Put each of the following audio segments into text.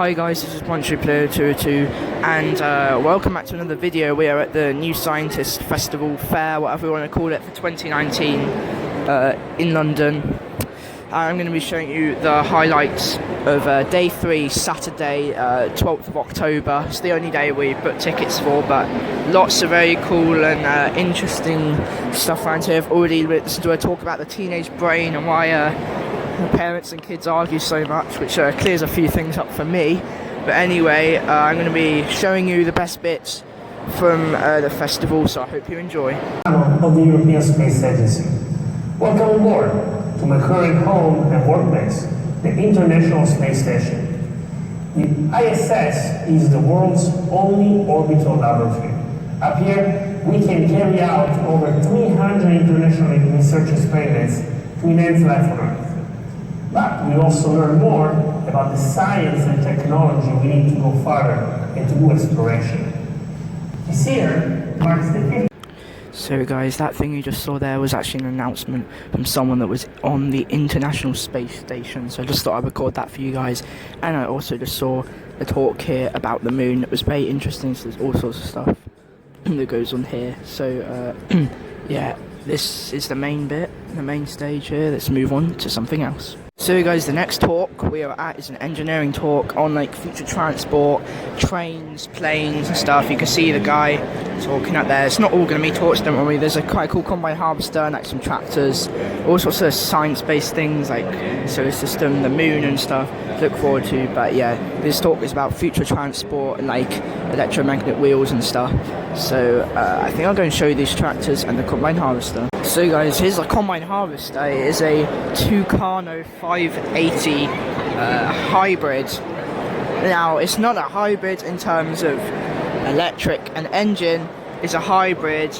Hi guys, this is PunchyPlayer202 and welcome back to another video. We are at the New Scientist Festival Fair, whatever you want to call it, for 2019 in London. I'm going to be showing you the highlights of day 3, Saturday, 12th of October. It's the only day we booked tickets for, but lots of very cool and interesting stuff around here. I've already listened to a talk about the teenage brain and why parents and kids argue so much, which clears a few things up for me. But anyway, I'm going to be showing you the best bits from the festival, so I hope you enjoy. Of the European Space Agency. Welcome aboard to my current home and workplace, the International Space Station. The ISS is the world's only orbital laboratory. Up here, we can carry out over 300 international research experiments to enhance life on Earth. But we also learn more about the science and technology we need to go farther and to do exploration. This year marks the 50th. So guys, that thing you just saw there was actually an announcement from someone that was on the International Space Station, so I just thought I'd record that for you guys. And I also just saw a talk here about the moon. It was very interesting, so there's all sorts of stuff that goes on here. So yeah, this is the main bit, the main stage here. Let's move on to something else. So guys, the next talk we are at is an engineering talk on like future transport, trains, planes and stuff. You can see the guy talking up there. It's not all going to be talks, don't worry. There's a quite cool combine harvester and like some tractors, all sorts of science-based things like solar system, the moon and stuff to look forward to. But yeah, this talk is about future transport and like electromagnetic wheels and stuff. So I think I'll go and show you these tractors and the combine harvester. So guys, here's a combine harvester. It is a Tucano 580 hybrid. Now, it's not a hybrid in terms of electric and engine. It's a hybrid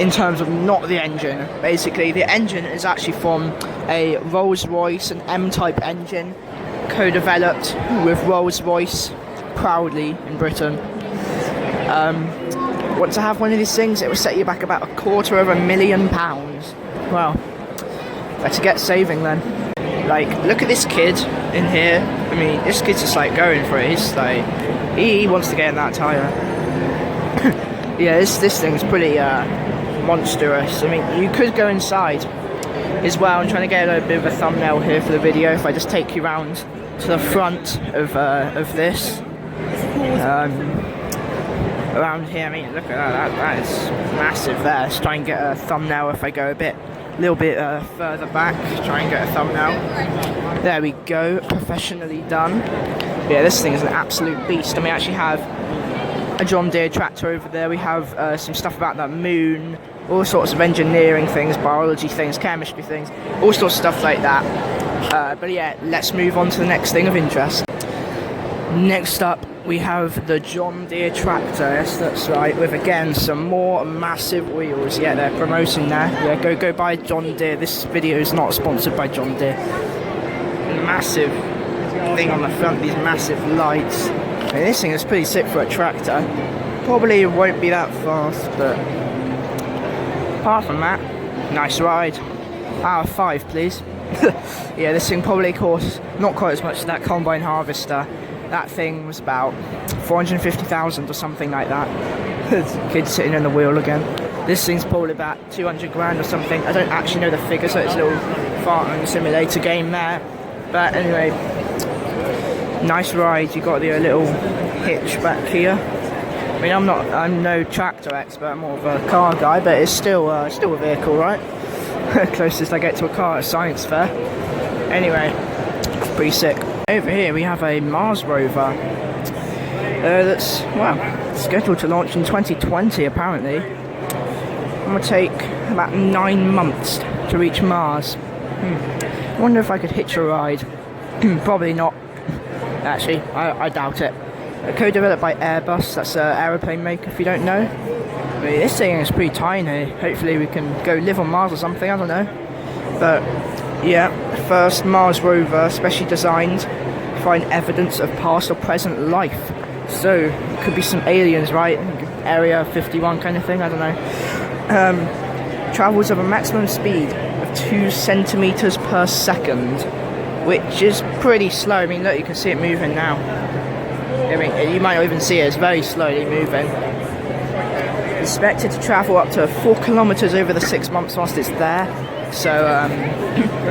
in terms of not the engine. Basically, the engine is actually from a Rolls-Royce, an M-type engine, co-developed with Rolls-Royce, proudly in Britain. Want to have one of these things? It will set you back about £250,000. Well, better get saving then. Like, look at this kid in here. I mean, this kid's just like going for it. He's like, he wants to get in that tyre. Yeah, this thing's pretty monstrous. I mean, you could go inside as well. I'm trying to get a bit of a thumbnail here for the video. If I just take you around to the front of this. Around here, I mean, look at that, that is massive there. Let's try and get a thumbnail if I go a little bit further back, try and get a thumbnail. There we go, professionally done. Yeah, this thing is an absolute beast. And we actually have a John Deere tractor over there. We have some stuff about the moon, all sorts of engineering things, biology things, chemistry things, all sorts of stuff like that. But yeah, let's move on to the next thing of interest. Next up, we have the John Deere tractor. Yes, that's right, with again some more massive wheels. Yeah, they're promoting there. Yeah, go buy John Deere. This video is not sponsored by John Deere. Massive thing on the front, these massive lights. I mean, this thing is pretty sick for a tractor. Probably won't be that fast, but apart from that, nice ride. Out of 5, please. Yeah, this thing probably costs not quite as much as that combine harvester. That thing was about 450,000 or something like that. Kid sitting in the wheel again. This thing's probably about 200 grand or something. I don't actually know the figure, so it's a little farming simulator game there. But anyway, nice ride. You got the little hitch back here. I mean, I'm no tractor expert. I'm more of a car guy, but it's still a vehicle, right? Closest I get to a car at a science fair. Anyway, pretty sick. Over here we have a Mars rover that's, well, scheduled to launch in 2020 apparently. It will take about 9 months to reach Mars. I wonder if I could hitch a ride. Probably not. Actually, I doubt it. Co-developed by Airbus, that's an aeroplane maker if you don't know. I mean, this thing is pretty tiny. Hopefully we can go live on Mars or something, I don't know. But yeah, first Mars rover specially designed to find evidence of past or present life. So, it could be some aliens, right? Area 51 kind of thing, I don't know. Travels at a maximum speed of 2 centimeters per second, which is pretty slow. I mean, look, you can see it moving now. I mean, you might not even see it, it's very slowly moving. Expected to travel up to 4 kilometers over the 6 months whilst it's there. So,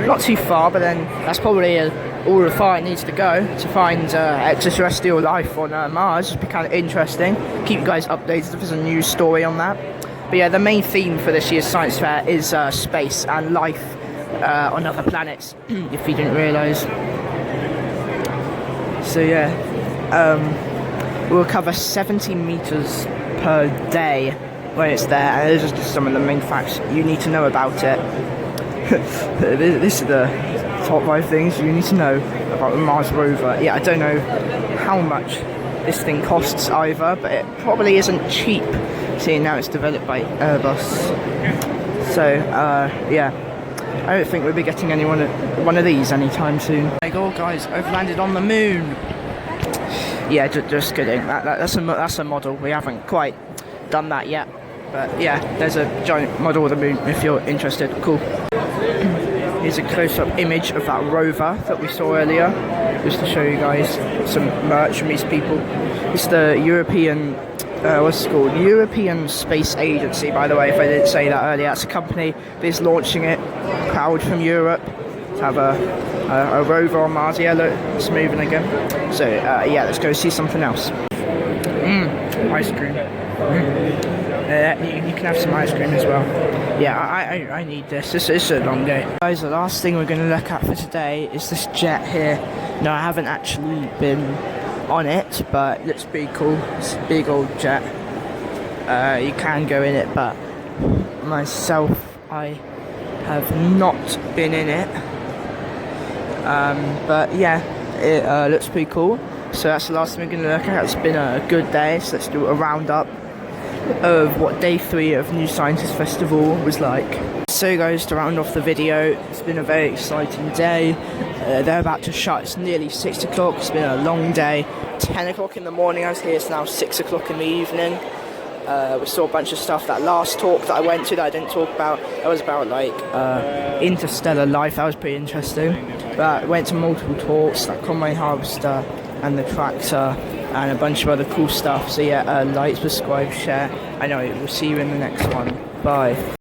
not too far, but then that's probably all the far it needs to go to find extraterrestrial life on Mars. It'd be kind of interesting. Keep you guys updated if there's a news story on that. But yeah, the main theme for this year's science fair is space and life on other planets, if you didn't realise. So yeah, we'll cover 70 meters per day when it's there, and those are just some of the main facts you need to know about it. This is the top 5 things you need to know about the Mars rover. Yeah, I don't know how much this thing costs either, but it probably isn't cheap, seeing now it's developed by Airbus. So yeah, I don't think we'll be getting one of these anytime soon. There you go, guys, I've landed on the moon. Yeah, just kidding. That's a model. We haven't quite done that yet, but yeah, there's a giant model of the moon if you're interested. Cool. Here's a close-up image of that rover that we saw earlier, just to show you guys some merch from these people. It's the European, what's it called? European Space Agency, by the way, if I didn't say that earlier. That's a company that is launching it, proud from Europe, to have a rover on Mars. Yeah, look, it's moving again. So, yeah, let's go see something else. Ice cream. You can have some ice cream as well. Yeah, I need this. This is a long day. Guys, the last thing we're going to look at for today is this jet here. No, I haven't actually been on it, but it looks pretty cool. It's a big old jet. You can go in it, but myself, I have not been in it. But yeah, it looks pretty cool. So that's the last thing we're going to look at. It's been a good day, so let's do a roundup of what day 3 of New Scientist Festival was like. So guys, to round off the video, it's been a very exciting day. They're about to shut. It's nearly 6 o'clock. It's been a long day. 10 o'clock in the morning I was here. It's now 6 o'clock in the evening. We saw a bunch of stuff. That last talk that I went to that I didn't talk about, that was about like interstellar life. That was pretty interesting. But I went to multiple talks, like Conway Harvester and the Tractor, and a bunch of other cool stuff. So yeah, like, subscribe, share. I know, we'll see you in the next one. Bye.